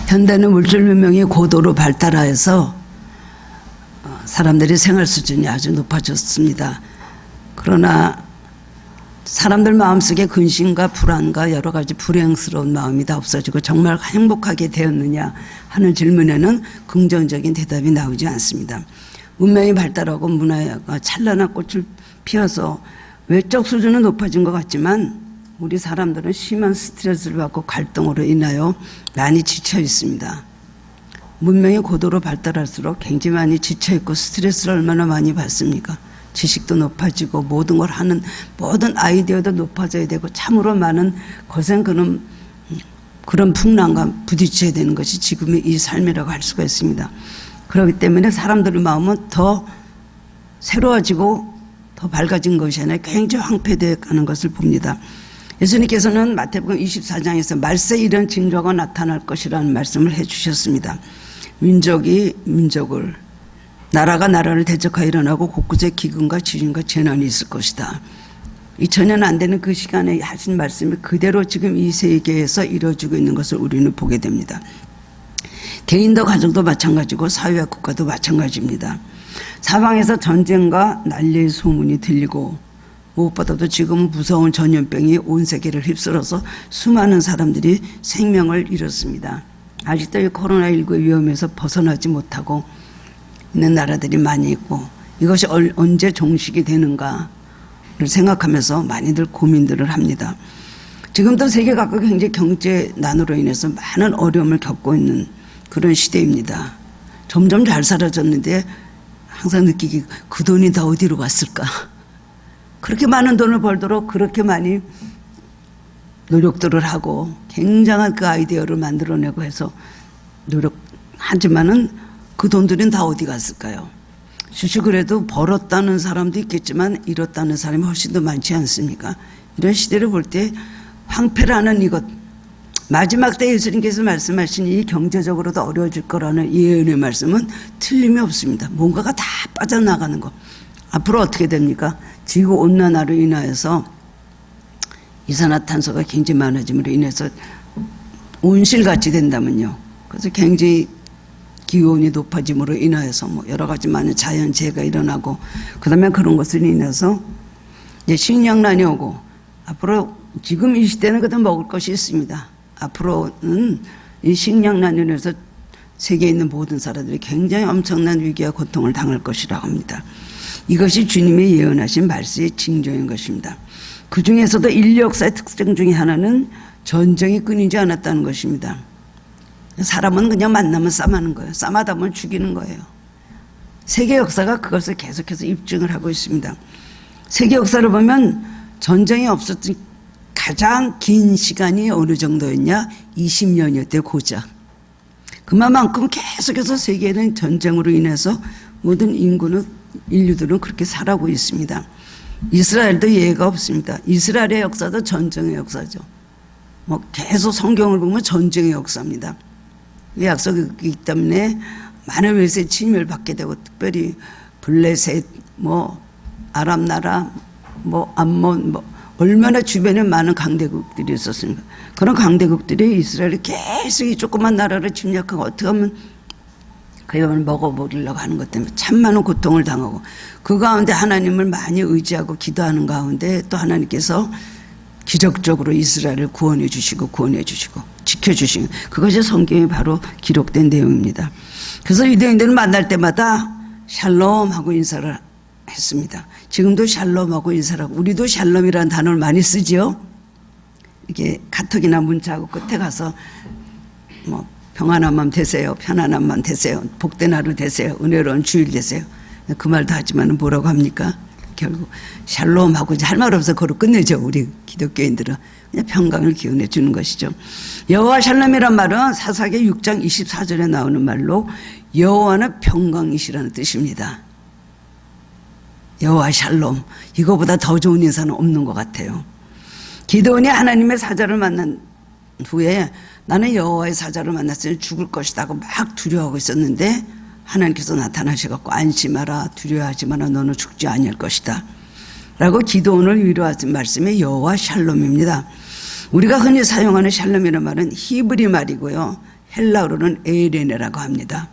현대는 물질 문명이 고도로 발달하여서 사람들의 생활 수준이 아주 높아졌습니다. 그러나 사람들 마음속에 근심과 불안과 여러 가지 불행스러운 마음이 다 없어지고 정말 행복하게 되었느냐 하는 질문에는 긍정적인 대답이 나오지 않습니다. 문명이 발달하고 문화가 찬란한 꽃을 피워서 외적 수준은 높아진 것 같지만 우리 사람들은 심한 스트레스를 받고 갈등으로 인하여 많이 지쳐 있습니다. 문명이 고도로 발달할수록 굉장히 많이 지쳐 있고 스트레스를 얼마나 많이 받습니까? 지식도 높아지고 모든 걸 하는 모든 아이디어도 높아져야 되고 참으로 많은 고생 그런 풍랑과 부딪혀야 되는 것이 지금의 이 삶이라고 할 수가 있습니다. 그렇기 때문에 사람들의 마음은 더 새로워지고 더 밝아진 것이 아니라 굉장히 황폐되어 가는 것을 봅니다. 예수님께서는 마태복음 24장에서 말세 이런 징조가 나타날 것이라는 말씀을 해주셨습니다. 민족이 민족을, 나라가 나라를 대적하여 일어나고 곳곳에 기근과 지진과 재난이 있을 것이다. 2000년 안 되는 그 시간에 하신 말씀이 그대로 지금 이 세계에서 이루어지고 있는 것을 우리는 보게 됩니다. 개인도 가정도 마찬가지고 사회와 국가도 마찬가지입니다. 사방에서 전쟁과 난리의 소문이 들리고 무엇보다도 지금은 무서운 전염병이 온 세계를 휩쓸어서 수많은 사람들이 생명을 잃었습니다. 아직도 이 코로나19의 위험에서 벗어나지 못하고 있는 나라들이 많이 있고 이것이 언제 종식이 되는가를 생각하면서 많이들 고민들을 합니다. 지금도 세계 각국 경제난으로 인해서 많은 어려움을 겪고 있는 그런 시대입니다. 점점 잘 살아졌는데 항상 느끼기 그 돈이 다 어디로 갔을까? 그렇게 많은 돈을 벌도록 그렇게 많이 노력들을 하고 굉장한 그 아이디어를 만들어내고 해서 노력하지만은 그 돈들은 다 어디 갔을까요? 주식을 해도 벌었다는 사람도 있겠지만 잃었다는 사람이 훨씬 더 많지 않습니까? 이런 시대를 볼 때 황폐라는 이것, 마지막 때 예수님께서 말씀하신 이 경제적으로도 어려워질 거라는 예언의 말씀은 틀림이 없습니다. 뭔가가 다 빠져나가는 것. 앞으로 어떻게 됩니까? 지구온난화로 인하여서 이산화탄소가 굉장히 많아짐으로 인해서 온실같이 된다면요. 그래서 굉장히 기온이 높아짐으로 인하여서 뭐 여러 가지 많은 자연재해가 일어나고 그다음에 그런 것으로 인해서 이제 식량난이 오고 앞으로 지금 이 시대는 그다음 먹을 것이 있습니다. 앞으로는 이 식량난으로 인해서 세계에 있는 모든 사람들이 굉장히 엄청난 위기와 고통을 당할 것이라고 합니다. 이것이 주님이 예언하신 말세의 징조인 것입니다. 그 중에서도 인류 역사의 특징 중에 하나는 전쟁이 끊이지 않았다는 것입니다. 사람은 그냥 만나면 싸마는 거예요. 싸마다 보면 죽이는 거예요. 세계 역사가 그것을 계속해서 입증을 하고 있습니다. 세계 역사를 보면 전쟁이 없었던 가장 긴 시간이 어느 정도였냐? 20년이었대요, 고작. 그만큼 계속해서 세계는 전쟁으로 인해서 모든 인류들은 그렇게 살아오고 있습니다. 이스라엘도 예외가 없습니다. 이스라엘의 역사도 전쟁의 역사죠. 뭐 계속 성경을 보면 전쟁의 역사입니다. 약속이 있기 때문에 많은 외세 침입을 받게 되고 특별히 블레셋, 뭐 아랍 나라, 뭐 암몬, 뭐 얼마나 주변에 많은 강대국들이 있었습니까? 그런 강대국들이 이스라엘이 계속 이 조그만 나라를 침략하고 어떻게 하면 그 영을 먹어버리려고 하는 것 때문에 참 많은 고통을 당하고 그 가운데 하나님을 많이 의지하고 기도하는 가운데 또 하나님께서 기적적으로 이스라엘을 구원해 주시고 지켜주시고 그것이 성경에 바로 기록된 내용입니다. 그래서 유대인들을 만날 때마다 샬롬하고 인사를 했습니다. 지금도 샬롬하고 인사를 하고 우리도 샬롬이라는 단어를 많이 쓰지요. 이게 카톡이나 문자하고 끝에 가서 뭐 평안한 마음 되세요. 편안한 마음 되세요. 복된 하루 되세요. 은혜로운 주일 되세요. 그 말도 하지만 뭐라고 합니까? 결국 샬롬하고 할 말 없어 그로 끝내죠. 우리 기독교인들은 그냥 평강을 기원해 주는 것이죠. 여호와 샬롬이란 말은 사사기 6장 24절에 나오는 말로 여호와는 평강이시라는 뜻입니다. 여호와 샬롬, 이거보다 더 좋은 인사는 없는 것 같아요. 기드온이 하나님의 사자를 만난 후에 나는 여호와의 사자를 만났으니 죽을 것이다 하고 막 두려워하고 있었는데 하나님께서 나타나셔서 안심하라, 두려워하지 마라, 너는 죽지 아니할 것이다 라고 기드온을 위로하신 말씀이 여호와 샬롬입니다. 우리가 흔히 사용하는 샬롬이라는 말은 히브리 말이고요. 헬라어로는 에이레네라고 합니다.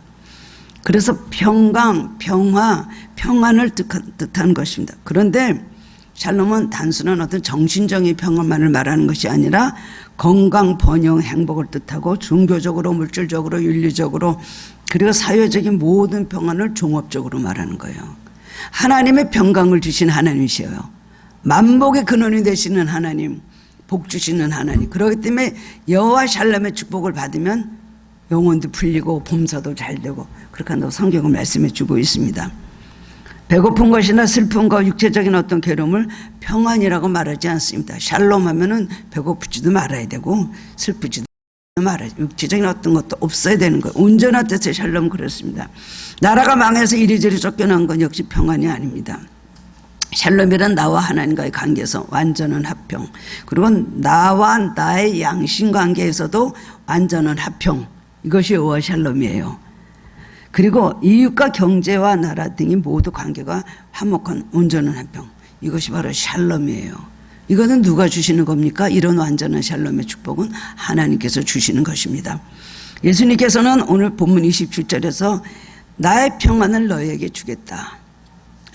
그래서 평강, 평화, 평안을 뜻하는 것입니다. 그런데 샬롬은 단순한 어떤 정신적인 평안만을 말하는 것이 아니라 건강, 번영, 행복을 뜻하고 종교적으로, 물질적으로, 윤리적으로 그리고 사회적인 모든 평안을 종합적으로 말하는 거예요. 하나님의 평강을 주신 하나님이셔요. 만복의 근원이 되시는 하나님, 복 주시는 하나님. 그렇기 때문에 여호와 샬롬의 축복을 받으면 영혼도 풀리고 범사도 잘 되고 그렇게 한다고 성경은 말씀해 주고 있습니다. 배고픈 것이나 슬픈 것, 육체적인 어떤 괴로움을 평안이라고 말하지 않습니다. 샬롬 하면은 배고프지도 말아야 되고 슬프지도 말아야 되고 육체적인 어떤 것도 없어야 되는 거예요. 온전한 뜻의 샬롬 그렇습니다. 나라가 망해서 이리저리 쫓겨난 건 역시 평안이 아닙니다. 샬롬이란 나와 하나님과의 관계에서 완전한 합평, 그리고 나와 나의 양심 관계에서도 완전한 합평, 이것이 여호와 샬롬이에요. 그리고 이웃과 경제와 나라 등이 모두 관계가 화목한 온전한 합평, 이것이 바로 샬롬이에요. 이거는 누가 주시는 겁니까? 이런 완전한 샬롬의 축복은 하나님께서 주시는 것입니다. 예수님께서는 오늘 본문 27절에서 나의 평안을 너희에게 주겠다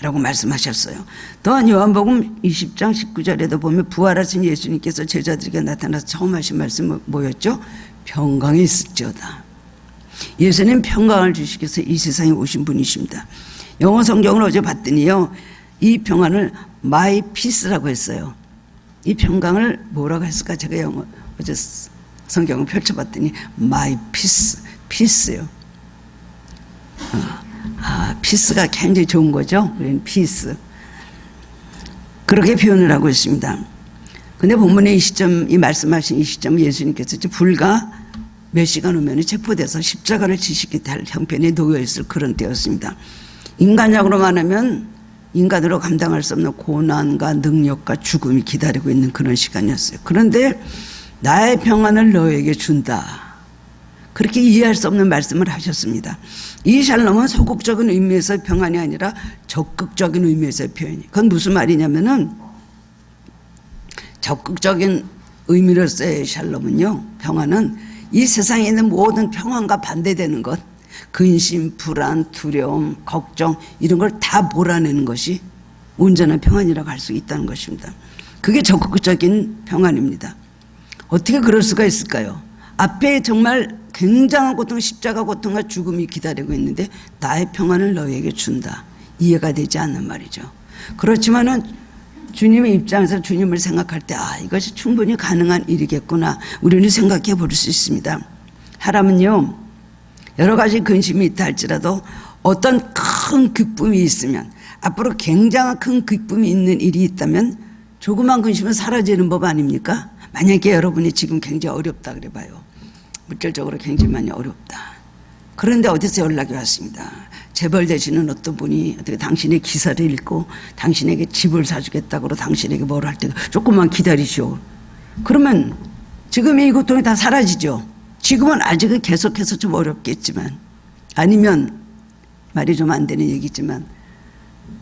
라고 말씀하셨어요. 또한 요한복음 20장 19절에도 보면 부활하신 예수님께서 제자들에게 나타나서 처음 하신 말씀은 뭐였죠? 평강이 있을지어다. 예수님 평강을 주시기 위해서 이 세상에 오신 분이십니다. 영어 성경을 어제 봤더니요, 이 평안을 my peace라고 했어요. 이 평강을 뭐라고 했을까? 제가 어제 성경을 펼쳐봤더니 my peace, peace요. 피스가 굉장히 좋은 거죠. 우리는 피스. 그렇게 표현을 하고 있습니다. 근데 본문의 이 말씀하신 이 시점 예수님께서 불과 몇 시간 후면 체포돼서 십자가를 지시게 될 형편에 놓여있을 그런 때였습니다. 인간적으로 말하면 인간으로 감당할 수 없는 고난과 능력과 죽음이 기다리고 있는 그런 시간이었어요. 그런데 나의 평안을 너에게 준다. 그렇게 이해할 수 없는 말씀을 하셨습니다. 이 샬롬은 소극적인 의미에서의 평안이 아니라 적극적인 의미에서의 표현이. 그건 무슨 말이냐면은 적극적인 의미로서의 샬롬은요, 평안은 이 세상에 있는 모든 평안과 반대되는 것, 근심, 불안, 두려움, 걱정 이런 걸 다 몰아내는 것이 온전한 평안이라고 할 수 있다는 것입니다. 그게 적극적인 평안입니다. 어떻게 그럴 수가 있을까요? 앞에 정말 굉장한 고통, 십자가 고통과 죽음이 기다리고 있는데 나의 평안을 너희에게 준다. 이해가 되지 않는 말이죠. 그렇지만은 주님의 입장에서 주님을 생각할 때 이것이 충분히 가능한 일이겠구나. 우리는 생각해 볼 수 있습니다. 사람은요, 여러 가지 근심이 있다 할지라도 어떤 큰 기쁨이 있으면, 앞으로 굉장한 큰 기쁨이 있는 일이 있다면 조그만 근심은 사라지는 법 아닙니까? 만약에 여러분이 지금 굉장히 어렵다 그래 봐요. 물질적으로 굉장히 많이 어렵다. 그런데 어디서 연락이 왔습니다. 재벌 되시는 어떤 분이 어떻게 당신의 기사를 읽고 당신에게 집을 사주겠다고 당신에게 뭘 할 때 조금만 기다리시오. 그러면 지금 이 고통이 다 사라지죠. 지금은 아직은 계속해서 좀 어렵겠지만, 아니면 말이 좀 안 되는 얘기지만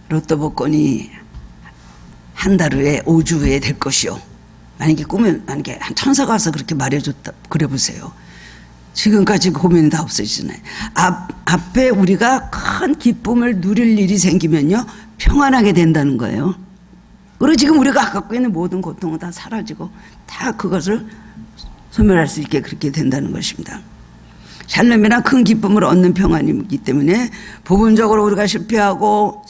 로또 복권이 한 달 후에 5주 후에 될 것이요. 만약에 만약에 한 천사가 와서 그렇게 말해줬다 그래 보세요. 지금까지 고민이 다 없어지잖아요. 앞에 우리가 큰 기쁨을 누릴 일이 생기면요, 평안하게 된다는 거예요. 그리고 지금 우리가 갖고 있는 모든 고통은 다 사라지고 다 그것을 소멸할 수 있게 그렇게 된다는 것입니다. 샬롬이란 큰 기쁨을 얻는 평안이기 때문에 부분적으로 우리가 실패하고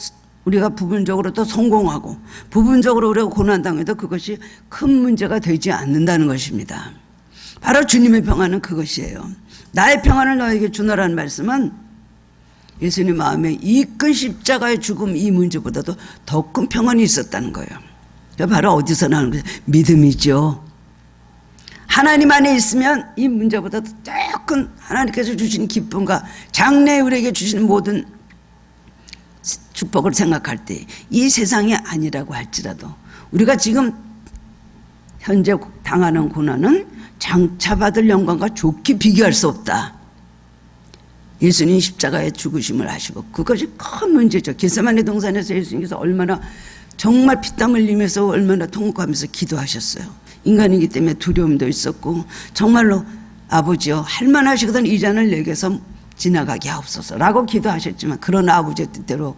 우리가 부분적으로 또 성공하고 부분적으로 우리가 고난당해도 그것이 큰 문제가 되지 않는다는 것입니다. 바로 주님의 평안은 그것이에요. 나의 평안을 너에게 주노라는 말씀은 예수님 마음에 이 큰 십자가의 죽음 이 문제보다도 더 큰 평안이 있었다는 거예요. 바로 어디서 나오는 거예요? 믿음이죠. 하나님 안에 있으면 이 문제보다도 더 큰 하나님께서 주신 기쁨과 장래에 우리에게 주시는 모든 축복을 생각할 때 이 세상이 아니라고 할지라도 우리가 지금 현재 당하는 고난은 장차 받을 영광과 좋게 비교할 수 없다. 예수님 십자가에 죽으심을 하시고 그것이 큰 문제죠. 겟세마네 동산에서 예수님께서 얼마나 정말 피땀 흘리면서 얼마나 통곡하면서 기도하셨어요. 인간이기 때문에 두려움도 있었고 정말로 아버지여 할만하시거든 이 잔을 내게서 지나가게 하옵소서라고 기도하셨지만 그러나 아버지의 뜻대로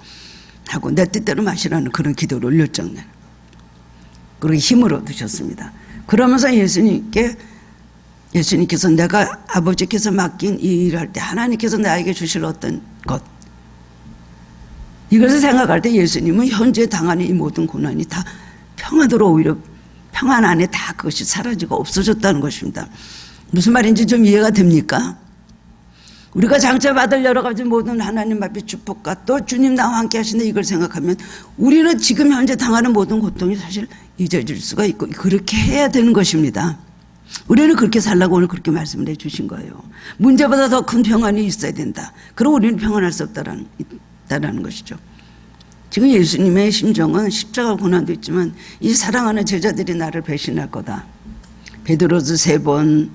하고 내 뜻대로 마시라는 그런 기도를 올렸잖아요. 그리고 힘을 얻으셨습니다. 그러면서 예수님께서 내가 아버지께서 맡긴 이 일을 할 때 하나님께서 나에게 주실 어떤 것, 이것을 생각할 때 예수님은 현재 당하는 이 모든 고난이 다 평안으로 오히려 평안 안에 다 그것이 사라지고 없어졌다는 것입니다. 무슨 말인지 좀 이해가 됩니까? 우리가 장차 받을 여러 가지 모든 하나님 앞의 축복과 또 주님 나와 함께 하시는 이걸 생각하면 우리는 지금 현재 당하는 모든 고통이 사실 잊어질 수가 있고 그렇게 해야 되는 것입니다. 우리는 그렇게 살라고 오늘 그렇게 말씀을 해 주신 거예요. 문제보다 더 큰 평안이 있어야 된다. 그럼 우리는 평안할 수 없다라는 것이죠. 지금 예수님의 심정은 십자가 고난도 있지만 이 사랑하는 제자들이 나를 배신할 거다. 베드로도 3번,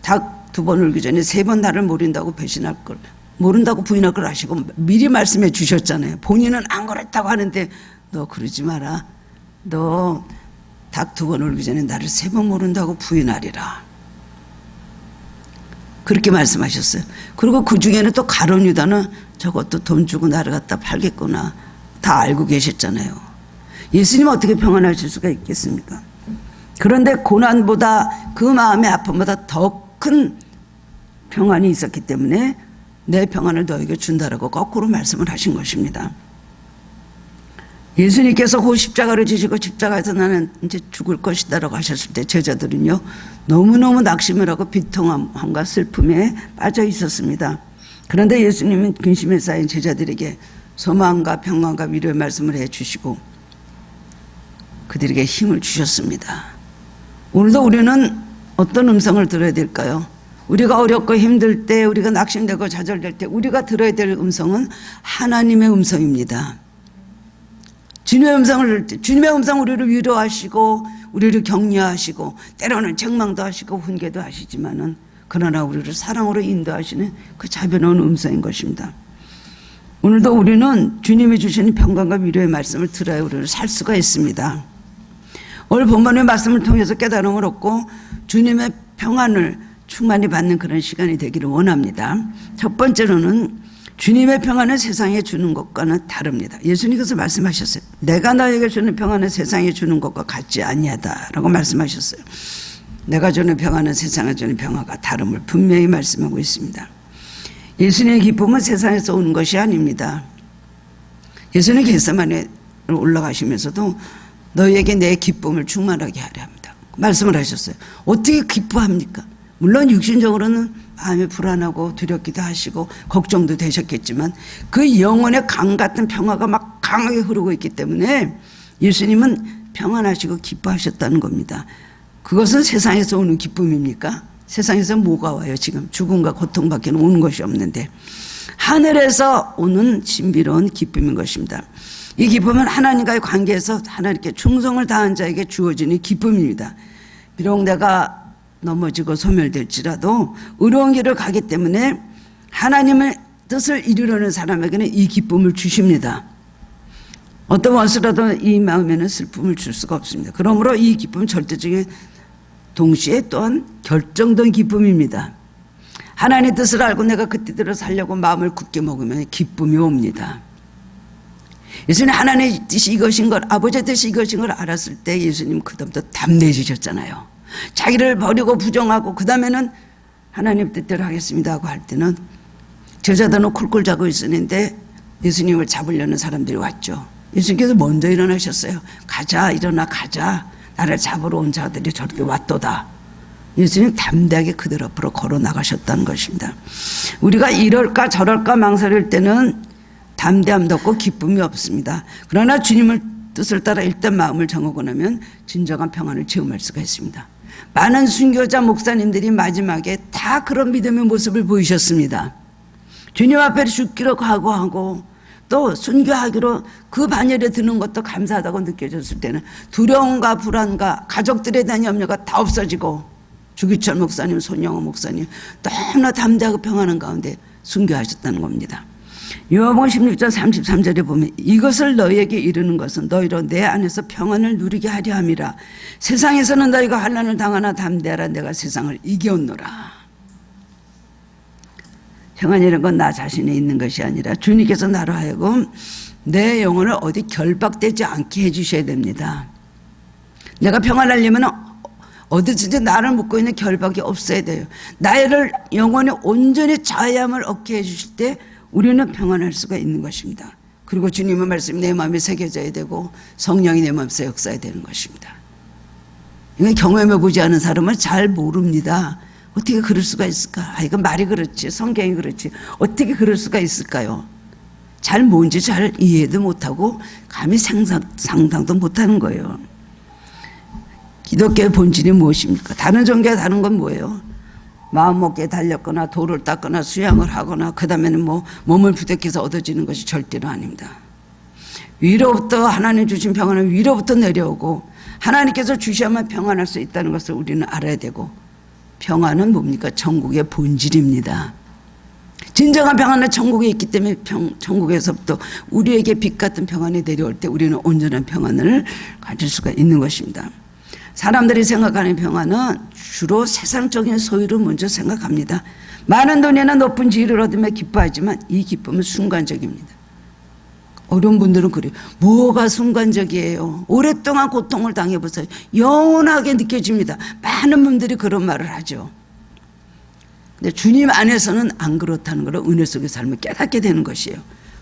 닭 2번 울기 전에 3번 나를 모른다고 배신할 걸, 모른다고 부인할 걸 아시고 미리 말씀해 주셨잖아요. 본인은 안 그랬다고 하는데 너 그러지 마라. 너 닭 2번 울기 전에 나를 3번 모른다고 부인하리라. 그렇게 말씀하셨어요. 그리고 그 중에는 또 가룟 유다는 저것도 돈 주고 나를 갖다 팔겠구나. 다 알고 계셨잖아요. 예수님 어떻게 평안하실 수가 있겠습니까? 그런데 고난보다 그 마음의 아픔보다 더 큰 평안이 있었기 때문에 내 평안을 너에게 준다라고 거꾸로 말씀을 하신 것입니다. 예수님께서 그 십자가를 지시고 십자가에서 나는 이제 죽을 것이다라고 하셨을 때 제자들은요 너무너무 낙심을 하고 비통함과 슬픔에 빠져 있었습니다. 그런데 예수님은 근심에 쌓인 제자들에게 소망과 평안과 위로의 말씀을 해주시고 그들에게 힘을 주셨습니다. 오늘도 우리는 어떤 음성을 들어야 될까요? 우리가 어렵고 힘들 때, 우리가 낙심되고 좌절될 때 우리가 들어야 될 음성은 하나님의 음성입니다. 주님의 음성을 들을 때 주님의 음성 우리를 위로하시고 우리를 격려하시고 때로는 책망도 하시고 훈계도 하시지만은 그러나 우리를 사랑으로 인도하시는 그 자비로운 음성인 것입니다. 오늘도 우리는 주님이 주시는 평강과 위로의 말씀을 들어야 우리를 살 수가 있습니다. 오늘 본문의 말씀을 통해서 깨달음을 얻고 주님의 평안을 충만히 받는 그런 시간이 되기를 원합니다. 첫 번째로는 주님의 평안을 세상에 주는 것과는 다릅니다. 예수님께서 말씀하셨어요. 내가 너에게 주는 평안을 세상에 주는 것과 같지 아니하다라고 말씀하셨어요. 내가 주는 평안은 세상에 주는 평안과 다름을 분명히 말씀하고 있습니다. 예수님의 기쁨은 세상에서 오는 것이 아닙니다. 예수님 겟세마네 올라가시면서도 너희에게 내 기쁨을 충만하게 하려 합니다. 말씀을 하셨어요. 어떻게 기뻐합니까? 물론 육신적으로는 마음이 불안하고 두렵기도 하시고 걱정도 되셨겠지만 그 영혼의 강 같은 평화가 막 강하게 흐르고 있기 때문에 예수님은 평안하시고 기뻐하셨다는 겁니다. 그것은 세상에서 오는 기쁨입니까? 세상에서 뭐가 와요? 지금 죽음과 고통밖에 오는 것이 없는데 하늘에서 오는 신비로운 기쁨인 것입니다. 이 기쁨은 하나님과의 관계에서 하나님께 충성을 다한 자에게 주어지는 기쁨입니다. 비록 내가 넘어지고 소멸될지라도 의로운 길을 가기 때문에 하나님의 뜻을 이루려는 사람에게는 이 기쁨을 주십니다. 어떤 원수라도 이 마음에는 슬픔을 줄 수가 없습니다. 그러므로 이 기쁨은 절대적인 동시에 또한 결정된 기쁨입니다. 하나님의 뜻을 알고 내가 그 뜻대로 살려고 마음을 굳게 먹으면 기쁨이 옵니다. 예수님 하나님의 뜻이 이것인 걸, 아버지의 뜻이 이것인 걸 알았을 때 예수님 그다음부터 담대해지셨잖아요. 자기를 버리고 부정하고 그 다음에는 하나님 뜻대로 하겠습니다 하고 할 때는 제자들은 쿨쿨 자고 있었는데 예수님을 잡으려는 사람들이 왔죠. 예수님께서 먼저 일어나셨어요. 가자, 일어나 가자. 나를 잡으러 온 자들이 저렇게 왔도다. 예수님 담대하게 그들 앞으로 걸어 나가셨다는 것입니다. 우리가 이럴까 저럴까 망설일 때는 담대함도 없고 기쁨이 없습니다. 그러나 주님의 뜻을 따라 일단 마음을 정하고 나면 진정한 평안을 체험할 수가 있습니다. 많은 순교자 목사님들이 마지막에 다 그런 믿음의 모습을 보이셨습니다. 주님 앞에 죽기로 각오하고 또 순교하기로 그 반열에 드는 것도 감사하다고 느껴졌을 때는 두려움과 불안과 가족들에 대한 염려가 다 없어지고 주기철 목사님, 손영호 목사님 너무나 담대하고 평안한 가운데 순교하셨다는 겁니다. 요한복음 16장 33절에 보면 이것을 너희에게 이르는 것은 너희로 내 안에서 평안을 누리게 하려 함이라. 세상에서는 너희가 환난을 당하나 담대하라. 내가 세상을 이겨온노라. 평안이라는 건 나 자신에 있는 것이 아니라 주님께서 나로 하여금 내 영혼을 어디 결박되지 않게 해주셔야 됩니다. 내가 평안하려면 어디든지 나를 묶고 있는 결박이 없어야 돼요. 나를 영혼이 온전히 자유함을 얻게 해주실 때 우리는 평안할 수가 있는 것입니다. 그리고 주님의 말씀이 내 마음에 새겨져야 되고 성령이 내 마음에 역사해야 되는 것입니다. 이건 경험해보지 않은 사람은 잘 모릅니다. 어떻게 그럴 수가 있을까? 아, 이건 말이 그렇지, 성경이 그렇지, 어떻게 그럴 수가 있을까요? 잘 뭔지 잘 이해도 못하고 감히 상상도 못하는 거예요. 기독교의 본질이 무엇입니까? 다른 종교와 다른 건 뭐예요? 마음먹기에 달렸거나 돌을 닦거나 수양을 하거나 그 다음에는 뭐 몸을 부대껴서 얻어지는 것이 절대로 아닙니다. 위로부터 하나님 주신 평안은 위로부터 내려오고 하나님께서 주셔야만 평안할 수 있다는 것을 우리는 알아야 되고, 평안은 뭡니까? 천국의 본질입니다. 진정한 평안은 천국에 있기 때문에 천국에서부터 우리에게 빛 같은 평안이 내려올 때 우리는 온전한 평안을 가질 수가 있는 것입니다. 사람들이 생각하는 평안은 주로 세상적인 소유를 먼저 생각합니다. 많은 돈이나 높은 지위를 얻으며 기뻐하지만 이 기쁨은 순간적입니다. 어려운 분들은 그래요. 뭐가 순간적이에요? 오랫동안 고통을 당해보세요. 영원하게 느껴집니다. 많은 분들이 그런 말을 하죠. 근데 주님 안에서는 안 그렇다는 걸 은혜 속의 삶을 깨닫게 되는 것이에요.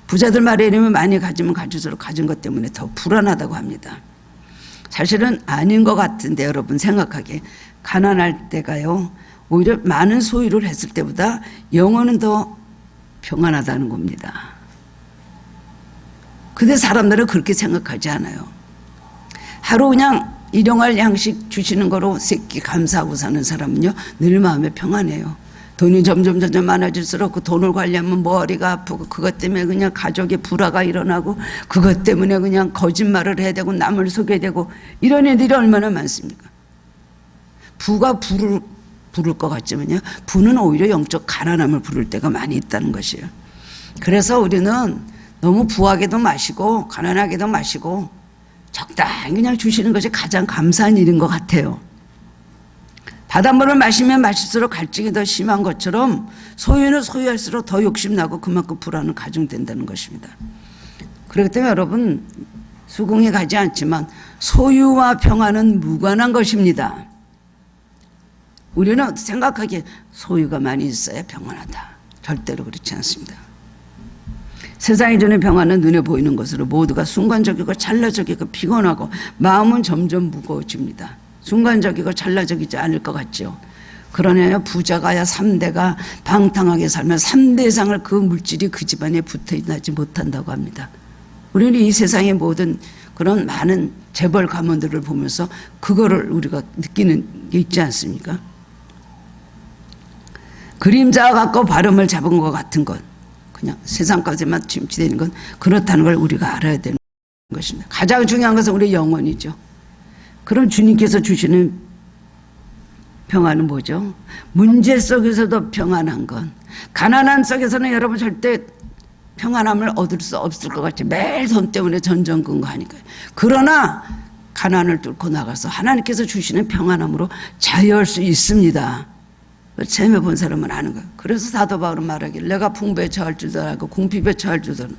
부자들 말에 의하면 많이 가지면 가질수록 가진 것 때문에 더 불안하다고 합니다. 사실은 아닌 것 같은데 여러분 생각하기에 가난할 때가요 오히려 많은 소유를 했을 때보다 영혼은 더 평안하다는 겁니다. 근데 사람들은 그렇게 생각하지 않아요. 하루 그냥 일용할 양식 주시는 거로 세끼 감사하고 사는 사람은요 늘 마음에 평안해요. 돈이 점점 많아질수록 그 돈을 관리하면 머리가 아프고 그것 때문에 그냥 가족의 불화가 일어나고 그것 때문에 그냥 거짓말을 해야 되고 남을 속여야 되고 이런 애들이 얼마나 많습니까? 부가 부를 것 같지만요 부는 오히려 영적 가난함을 부를 때가 많이 있다는 것이에요. 그래서 우리는 너무 부하게도 마시고 가난하게도 마시고 적당히 그냥 주시는 것이 가장 감사한 일인 것 같아요. 바닷물을 마시면 마실수록 갈증이 더 심한 것처럼 소유는 소유할수록 더 욕심나고 그만큼 불안은 가중된다는 것입니다. 그렇기 때문에 여러분 수긍이 가지 않지만 소유와 평안은 무관한 것입니다. 우리는 생각하기에 소유가 많이 있어야 평안하다. 절대로 그렇지 않습니다. 세상이 주는 평안은 눈에 보이는 것으로 모두가 순간적이고 찰나적이고 피곤하고 마음은 점점 무거워집니다. 순간적이고 찰나적이지 않을 것 같죠. 그러나 부자가야 3대가 방탕하게 살면 3대 이상을 그 물질이 그 집안에 붙어있지 못한다고 합니다. 우리는 이 세상의 모든 그런 많은 재벌 가문들을 보면서 그거를 우리가 느끼는 게 있지 않습니까? 그림자와 같고 발음을 잡은 것 같은 것, 그냥 세상까지만 침투되는 건 그렇다는 걸 우리가 알아야 되는 것입니다. 가장 중요한 것은 우리 영혼이죠. 그럼 주님께서 주시는 평안은 뭐죠? 문제 속에서도 평안한 건, 가난한 속에서는 여러분 절대 평안함을 얻을 수 없을 것 같이 매일 돈 때문에 전전긍긍하니까요. 그러나 가난을 뚫고 나가서 하나님께서 주시는 평안함으로 자유할 수 있습니다. 체험해 본 사람은 아는 거예요. 그래서 사도 바울은 말하기를 내가 풍부에 처할 줄도 알고 궁핍에 처할 줄도 알고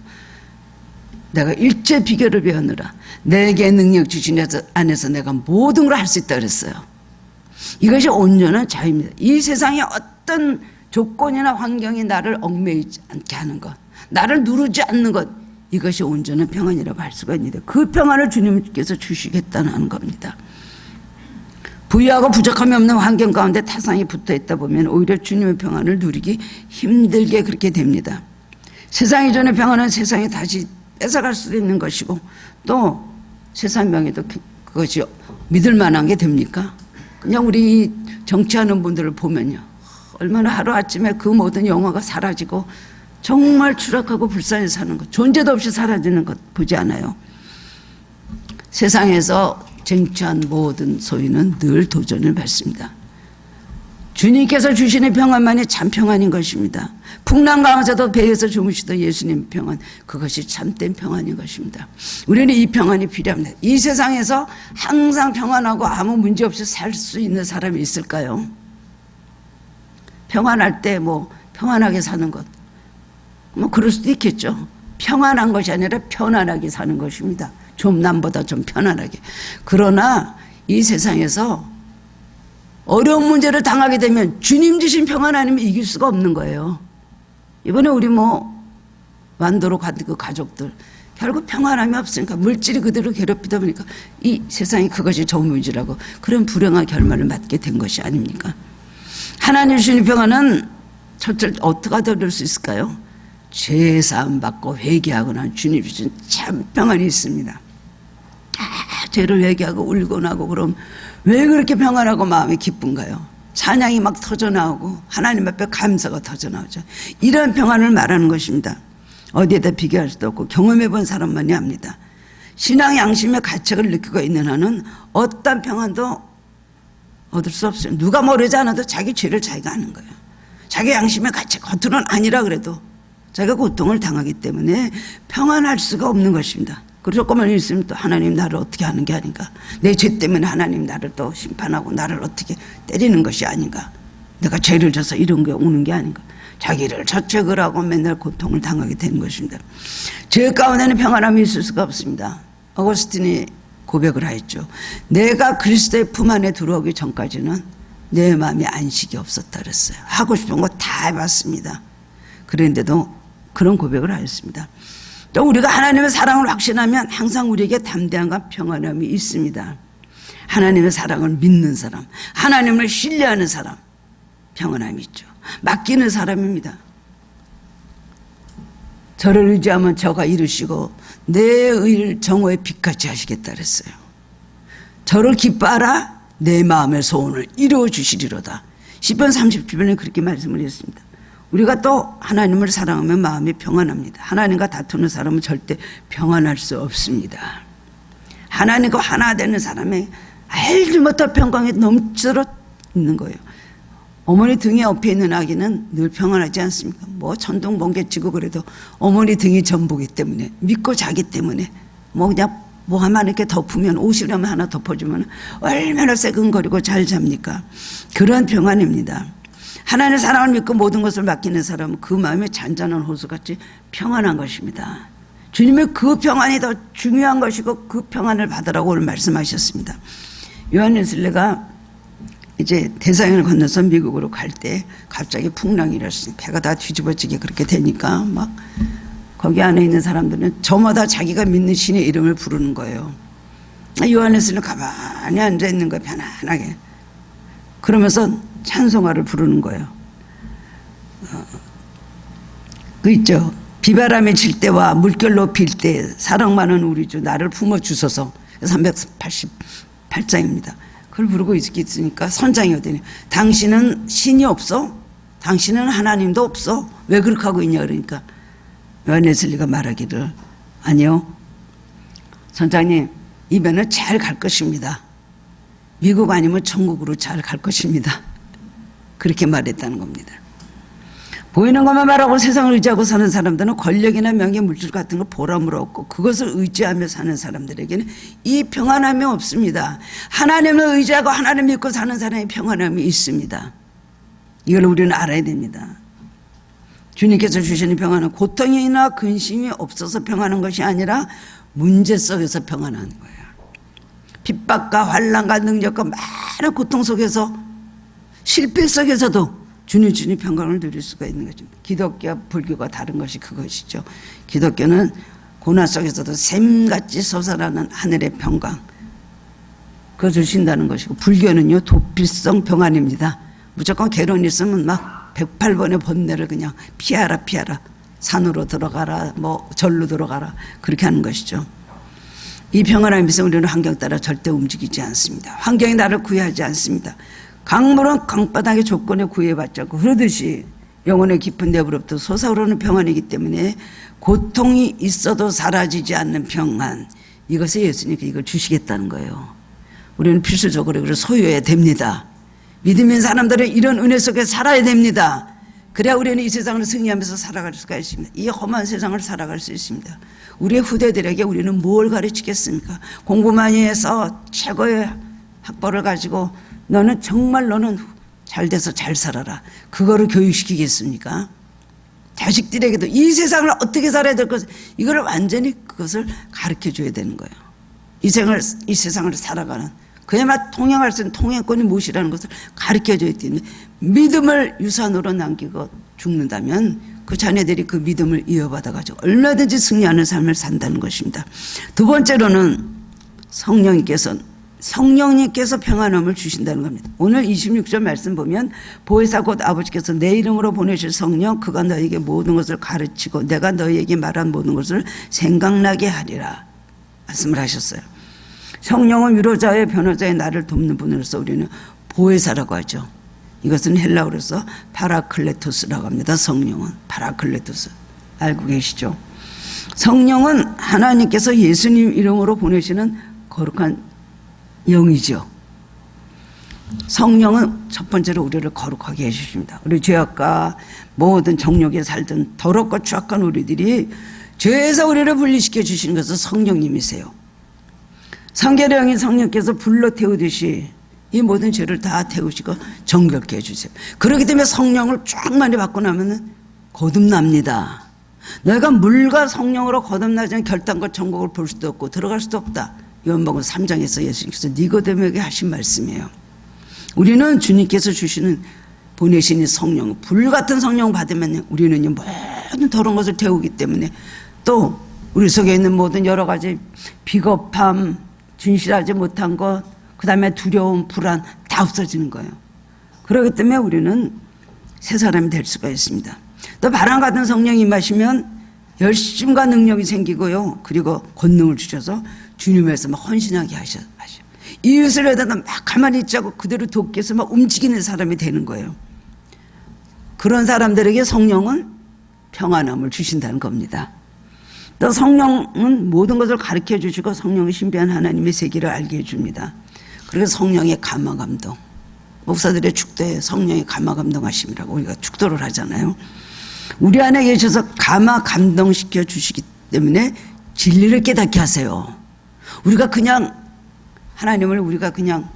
내가 일제 비결을 배우느라 내게 능력 주신 안에서 내가 모든 걸 할 수 있다 그랬어요. 이것이 온전한 자유입니다. 이 세상의 어떤 조건이나 환경이 나를 얽매이지 않게 하는 것, 나를 누르지 않는 것, 이것이 온전한 평안이라고 할 수가 있는데 그 평안을 주님께서 주시겠다는 겁니다. 부유하고 부족함이 없는 환경 가운데 타산이 붙어있다 보면 오히려 주님의 평안을 누리기 힘들게 그렇게 됩니다. 세상이 주는 평안은 세상에 다시 뺏어갈 수도 있는 것이고 또 세상 명예도 그것이 믿을 만한 게 됩니까? 그냥 우리 정치하는 분들을 보면요 얼마나 하루아침에 그 모든 영화가 사라지고 정말 추락하고 불쌍히 사는 것, 존재도 없이 사라지는 것 보지 않아요? 세상에서 쟁취한 모든 소유는 늘 도전을 받습니다. 주님께서 주시는 평안만이 참 평안인 것입니다. 풍랑 가운데서도 배에서 주무시던 예수님 평안, 그것이 참된 평안인 것입니다. 우리는 이 평안이 필요합니다. 이 세상에서 항상 평안하고 아무 문제 없이 살 수 있는 사람이 있을까요? 평안할 때 평안하게 사는 것. 뭐 그럴 수도 있겠죠. 평안한 것이 아니라 편안하게 사는 것입니다. 좀 남보다 좀 편안하게. 그러나 이 세상에서 어려운 문제를 당하게 되면 주님 주신 평안 아니면 이길 수가 없는 거예요. 이번에 우리 완도로 간 그 가족들 결국 평안함이 없으니까 물질이 그대로 괴롭히다 보니까 이 세상이 그것이 전부지라고 그런 불행한 결말을 맞게 된 것이 아닙니까? 하나님 주신 평안은 첫째 어떻게 얻을 수 있을까요? 죄 사함 받고 회개하고 난 주님 주신 참 평안이 있습니다. 죄를 회개하고 울고 나고 그럼 왜 그렇게 평안하고 마음이 기쁜가요? 찬양이 막 터져나오고 하나님 앞에 감사가 터져나오죠. 이런 평안을 말하는 것입니다. 어디에다 비교할 수도 없고 경험해본 사람만이 압니다. 신앙 양심의 가책을 느끼고 있는 한은 어떤 평안도 얻을 수 없어요. 누가 모르지 않아도 자기 죄를 자기가 아는 거예요. 자기 양심의 가책, 겉으로는 아니라 그래도 자기가 고통을 당하기 때문에 평안할 수가 없는 것입니다. 그 조금만 있으면 또 하나님 나를 어떻게 하는 게 아닌가, 내 죄 때문에 하나님 나를 또 심판하고 나를 어떻게 때리는 것이 아닌가, 내가 죄를 져서 이런 게 오는 게 아닌가, 자기를 자책을 하고 맨날 고통을 당하게 되는 것입니다. 죄 가운데는 평안함이 있을 수가 없습니다. 어거스틴이 고백을 하였죠. 내가 그리스도의 품 안에 들어오기 전까지는 내 마음에 안식이 없었다 그랬어요. 하고 싶은 거 다 해봤습니다. 그런데도 그런 고백을 하였습니다. 또 우리가 하나님의 사랑을 확신하면 항상 우리에게 담대함과 평안함이 있습니다. 하나님의 사랑을 믿는 사람, 하나님을 신뢰하는 사람, 평안함이 있죠. 맡기는 사람입니다. 저를 의지하면 저가 이루시고 내 의를 정오의 빛같이 하시겠다 그랬어요. 저를 기뻐하라 내 마음의 소원을 이루어 주시리로다. 시편 30편에 그렇게 말씀을 했습니다. 우리가 또 하나님을 사랑하면 마음이 평안합니다. 하나님과 다투는 사람은 절대 평안할 수 없습니다. 하나님과 하나 되는 사람의 알지 못할 평강에 넘쳐서 있는 거예요. 어머니 등에 엎여 있는 아기는 늘 평안하지 않습니까? 천둥 번개 치고 그래도 어머니 등이 전부기 때문에, 믿고 자기 때문에 그냥 하나 이렇게 덮으면, 옷이라면 하나 덮어주면 얼마나 새근거리고 잘 잡니까? 그런 평안입니다. 하나님의 사랑을 믿고 모든 것을 맡기는 사람은 그 마음이 잔잔한 호수같이 평안한 것입니다. 주님의 그 평안이 더 중요한 것이고 그 평안을 받으라고 오늘 말씀하셨습니다. 요한 웨슬리가 이제 대서양을 건너서 미국으로 갈 때 갑자기 풍랑이 일었어요. 배가 다 뒤집어지게 그렇게 되니까 막 거기 안에 있는 사람들은 저마다 자기가 믿는 신의 이름을 부르는 거예요. 요한 웨슬리는 가만히 앉아 있는 거예요. 편안하게. 그러면서 찬송가를 부르는 거예요. 그 있죠. 비바람이 칠 때와 물결로 빌 때 사랑 많은 우리 주 나를 품어주소서. 388장입니다. 그걸 부르고 있으니까 선장이 오더니 당신은 신이 없어? 당신은 하나님도 없어? 왜 그렇게 하고 있냐 그러니까 요한 웨슬리가 말하기를 아니요. 선장님 이번엔 잘 갈 것입니다. 미국 아니면 천국으로 잘 갈 것입니다. 그렇게 말했다는 겁니다. 보이는 것만 말하고 세상을 의지하고 사는 사람들은 권력이나 명예, 물질 같은 걸 보람으로 얻고 그것을 의지하며 사는 사람들에게는 이 평안함이 없습니다. 하나님을 의지하고 하나님 믿고 사는 사람의 평안함이 있습니다. 이걸 우리는 알아야 됩니다. 주님께서 주시는 평안은 고통이나 근심이 없어서 평안한 것이 아니라 문제 속에서 평안한 거예요. 핍박과 환난과 능력과 많은 고통 속에서 실패 속에서도 주님 평강을 누릴 수가 있는 거죠. 기독교와 불교가 다른 것이 그것이죠. 기독교는 고난 속에서도 샘같이 솟아나는 하늘의 평강 그거 주신다는 것이고, 불교는요 도피성 평안입니다. 무조건 괴로운 일 있으면 막 108번의 번뇌를 그냥 피하라 산으로 들어가라 절로 들어가라 그렇게 하는 것이죠. 이 평안함이 있으면 우리는 환경 따라 절대 움직이지 않습니다. 환경이 나를 구애하지 않습니다. 강물은 강바닥의 조건에 구애받지 않고 흐르듯이 영혼의 깊은 내부로부터 솟아오르는 평안이기 때문에 고통이 있어도 사라지지 않는 평안, 이것을 예수님께서 이걸 주시겠다는 거예요. 우리는 필수적으로 이걸 소유해야 됩니다. 믿음인 사람들은 이런 은혜 속에 살아야 됩니다. 그래야 우리는 이 세상을 승리하면서 살아갈 수가 있습니다. 이 험한 세상을 살아갈 수 있습니다. 우리의 후대들에게 우리는 뭘 가르치겠습니까? 공부 많이 해서 최고의 학벌을 가지고 너는 잘 돼서 잘 살아라. 그거를 교육시키겠습니까? 자식들에게도 이 세상을 어떻게 살아야 될 것, 이걸 완전히 그것을 가르쳐 줘야 되는 거예요. 이 세상을 살아가는, 그야말로 통행할 수 있는 통행권이 무엇이라는 것을 가르쳐 줘야 되는데, 믿음을 유산으로 남기고 죽는다면 그 자녀들이 그 믿음을 이어받아가지고 얼마든지 승리하는 삶을 산다는 것입니다. 두 번째로는 성령님께서 평안함을 주신다는 겁니다. 오늘 26절 말씀 보면 보혜사 곧 아버지께서 내 이름으로 보내실 성령, 그가 너에게 모든 것을 가르치고 내가 너에게 말한 모든 것을 생각나게 하리라 말씀을 하셨어요. 성령은 위로자의 변호자의 나를 돕는 분으로서 우리는 보혜사라고 하죠. 이것은 헬라어로서 파라클레토스라고 합니다. 성령은 파라클레토스, 알고 계시죠? 성령은 하나님께서 예수님 이름으로 보내시는 거룩한 영이죠. 성령은 첫 번째로 우리를 거룩하게 해주십니다. 우리 죄악과 모든 정욕에 살던 더럽고 추악한 우리들이 죄에서 우리를 분리시켜 주시는 것은 성령님이세요. 성결의 영인 성령께서 불러 태우듯이 이 모든 죄를 다 태우시고 정결케 해주세요. 그렇기 때문에 성령을 쫙 많이 받고 나면 거듭납니다. 내가 물과 성령으로 거듭나지 않은 결단과 천국을 볼 수도 없고 들어갈 수도 없다. 요한복음 3장에서 예수님께서 니고데모에게 하신 말씀이에요. 우리는 주님께서 주시는 보내시는 성령, 불같은 성령 받으면 우리는 모든 더러운 것을 태우기 때문에 또 우리 속에 있는 모든 여러 가지 비겁함, 진실하지 못한 것, 그 다음에 두려움, 불안 다 없어지는 거예요. 그렇기 때문에 우리는 새 사람이 될 수가 있습니다. 또 바람 같은 성령이 임하시면 열심과 능력이 생기고요. 그리고 권능을 주셔서 주님에서 막 헌신하게 하셔. 이웃을 에다가 막 가만히 있지 않고 그대로 돕기 위해서 막 움직이는 사람이 되는 거예요. 그런 사람들에게 성령은 평안함을 주신다는 겁니다. 또 성령은 모든 것을 가르쳐 주시고 성령의 신비한 하나님의 세계를 알게 해줍니다. 그리고 성령의 감화감동, 목사들의 축도에 성령의 감화감동하심이라고 우리가 축도를 하잖아요. 우리 안에 계셔서 감화감동시켜 주시기 때문에 진리를 깨닫게 하세요. 우리가 그냥 하나님을 우리가 그냥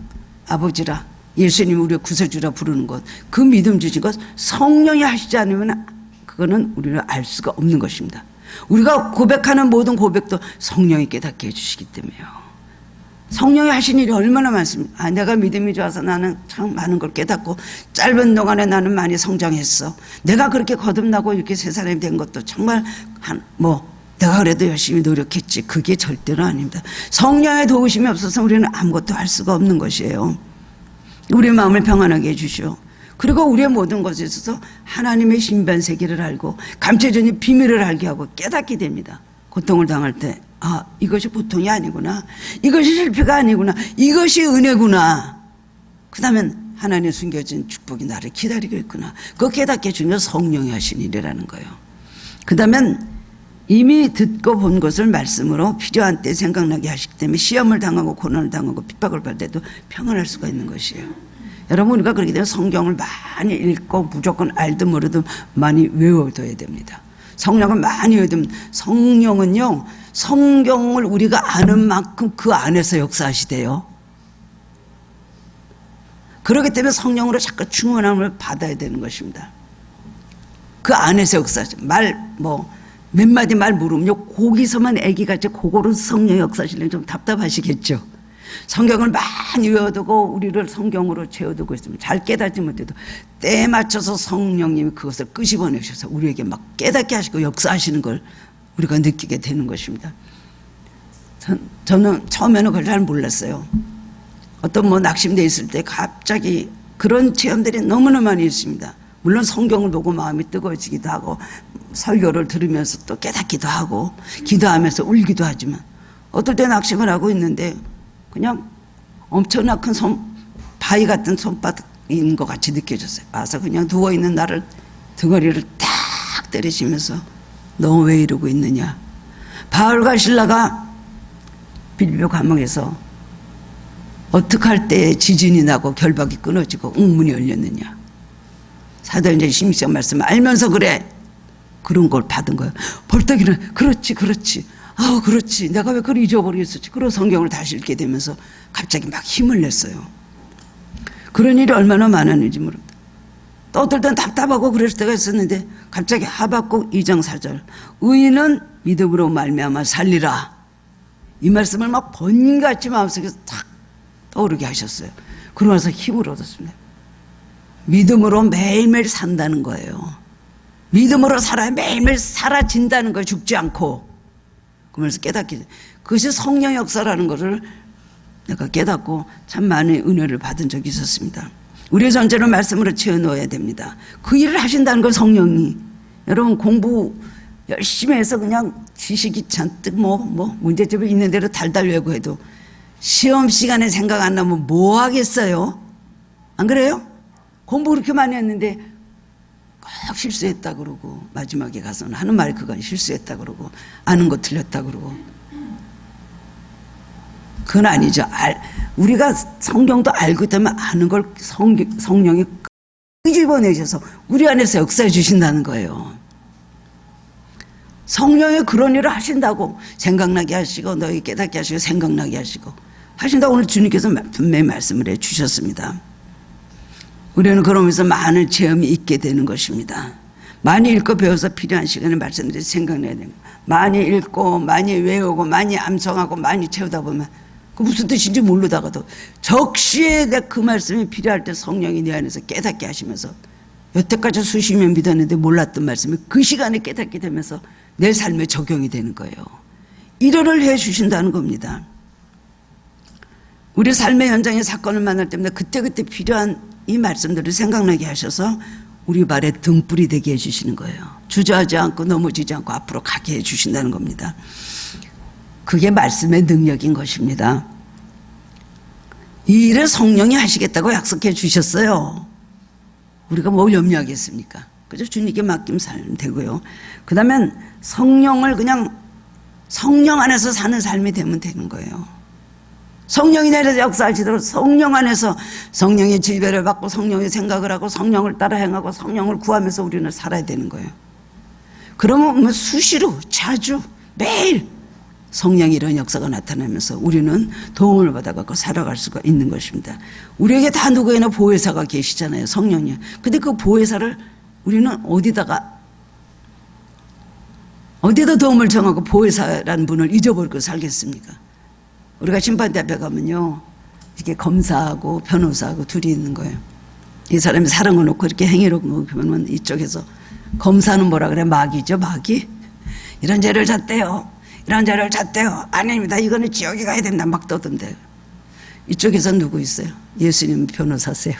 아버지라, 예수님이 우리의 구세주라 부르는 것, 그 믿음 주신 것 성령이 하시지 않으면 그거는 우리는 알 수가 없는 것입니다. 우리가 고백하는 모든 고백도 성령이 깨닫게 해주시기 때문에요. 성령이 하신 일이 얼마나 많습니까? 내가 믿음이 좋아서 나는 참 많은 걸 깨닫고 짧은 동안에 나는 많이 성장했어. 내가 그렇게 거듭나고 이렇게 새 사람이 된 것도 정말 내가 그래도 열심히 노력했지. 그게 절대로 아닙니다. 성령의 도우심이 없어서 우리는 아무것도 할 수가 없는 것이에요. 우리의 마음을 평안하게 해주시오. 그리고 우리의 모든 것에 있어서 하나님의 신비한 세계를 알고 감춰진 비밀을 알게 하고 깨닫게 됩니다. 고통을 당할 때 이것이 보통이 아니구나. 이것이 실패가 아니구나. 이것이 은혜구나. 그 다음에 하나님의 숨겨진 축복이 나를 기다리고 있구나. 그거 깨닫게 해주는 건 성령이 하신 일이라는 거예요. 그 다음엔 이미 듣고 본 것을 말씀으로 필요한 때 생각나게 하시기 때문에 시험을 당하고 고난을 당하고 핍박을 받을 때도 평안할 수가 있는 것이에요. 여러분, 우리가 그렇게 되면 성경을 많이 읽고 무조건 알든 모르든 많이 외워둬야 됩니다. 성령을 많이 외우면 성령은요, 성경을 우리가 아는 만큼 그 안에서 역사하시대요. 그렇기 때문에 성령으로 자꾸 충만함을 받아야 되는 것입니다. 그 안에서 역사하시. 몇 마디 말 모르면요, 거기서만 애기같이 그거로 성령 역사하시려면 좀 답답하시겠죠. 성경을 많이 외워두고 우리를 성경으로 채워두고 있으면 잘 깨닫지 못해도 때에 맞춰서 성령님이 그것을 끄집어내셔서 우리에게 막 깨닫게 하시고 역사하시는 걸 우리가 느끼게 되는 것입니다. 저는 처음에는 그걸 잘 몰랐어요. 어떤 낙심되어 있을 때 갑자기 그런 체험들이 너무나 많이 있습니다. 물론 성경을 보고 마음이 뜨거워지기도 하고 설교를 들으면서 또 깨닫기도 하고 기도하면서 울기도 하지만 어떨 때 낙심을 하고 있는데 그냥 엄청나 큰 바위 같은 손바닥인 것 같이 느껴졌어요. 와서 그냥 누워있는 나를 등허리를 딱 때리시면서 너 왜 이러고 있느냐. 바울과 실라가 빌립보 감옥에서 어떻게 할 때 지진이 나고 결박이 끊어지고 웅문이 열렸느냐. 사도행전 16장 말씀을 알면서 그래. 그런 걸 받은 거예요. 벌떡 일어나. 그렇지. 그렇지. 내가 왜 그걸 잊어버렸었지. 그리고 성경을 다시 읽게 되면서 갑자기 막 힘을 냈어요. 그런 일이 얼마나 많았는지 모릅니다. 또 어떨 땐 답답하고 그럴 때가 있었는데 갑자기 하박국 2장 4절 의인은 믿음으로 말미암아 살리라. 이 말씀을 막 번개같이 마음속에 탁 떠오르게 하셨어요. 그러고 나서 힘을 얻었습니다. 믿음으로 매일매일 산다는 거예요. 믿음으로 살아야 매일매일 살아진다는 거예요. 죽지 않고. 그러면서 깨닫게, 그것이 성령 역사라는 것을 내가 깨닫고 참 많은 은혜를 받은 적이 있었습니다. 우리의 전제를 말씀으로 채워넣어야 됩니다. 그 일을 하신다는 걸 성령이. 여러분 공부 열심히 해서 그냥 지식이 잔뜩 문제집을 있는 대로 달달 외고 해도 시험 시간에 생각 안 나면 뭐 하겠어요? 안 그래요? 공부 그렇게 많이 했는데 꼭 실수했다 그러고 마지막에 가서는 하는 말이 그건 실수했다 그러고 아는 거 틀렸다 그러고 그건 아니죠. 우리가 성경도 알고 있다면 아는 걸 성령이 끄집어내셔서 우리 안에서 역사해 주신다는 거예요. 성령이 그런 일을 하신다고 생각나게 하시고 너희 깨닫게 하시고 생각나게 하시고 하신다고 오늘 주님께서 분명히 말씀을 해 주셨습니다. 우리는 그러면서 많은 체험이 있게 되는 것입니다. 많이 읽고 배워서 필요한 시간에 말씀드려 생각나야 됩니다. 많이 읽고 많이 외우고 많이 암송하고 많이 채우다 보면 그 무슨 뜻인지 모르다가도 적시에 내 그 말씀이 필요할 때 성령이 내 안에서 깨닫게 하시면서 여태까지 수십 년 믿었는데 몰랐던 말씀이 그 시간에 깨닫게 되면서 내 삶에 적용이 되는 거예요. 일을 해 주신다는 겁니다. 우리 삶의 현장에 사건을 만날 때마다 그때그때 필요한 이 말씀들을 생각나게 하셔서 우리 발에 등불이 되게 해주시는 거예요. 주저하지 않고 넘어지지 않고 앞으로 가게 해주신다는 겁니다. 그게 말씀의 능력인 것입니다. 이 일을 성령이 하시겠다고 약속해 주셨어요. 우리가 뭘 염려하겠습니까? 그저 주님께 맡기면 살면 되고요. 그 다음엔 성령을 그냥 성령 안에서 사는 삶이 되면 되는 거예요. 성령이 내려서 역사하시도록 성령 안에서 성령의 지배를 받고 성령의 생각을 하고 성령을 따라 행하고 성령을 구하면서 우리는 살아야 되는 거예요. 그러면 수시로 자주 매일 성령의 이런 역사가 나타나면서 우리는 도움을 받아갖고 살아갈 수가 있는 것입니다. 우리에게 다 누구에나 보혜사가 계시잖아요. 성령님. 근데 그 보혜사를 우리는 어디다 도움을 청하고 보혜사라는 분을 잊어버리고 살겠습니까? 우리가 심판대 앞에 가면요, 이렇게 검사하고 변호사하고 둘이 있는 거예요. 이 사람이 사랑을 놓고 이렇게 행위를 놓으면 이쪽에서 검사는 뭐라 그래? 마귀죠, 마귀. 이런 죄를 졌대요. 이런 죄를 졌대요. 아닙니다. 이거는 지옥에 가야 된다. 막 떠든대요. 이쪽에서 누구 있어요? 예수님 변호사세요.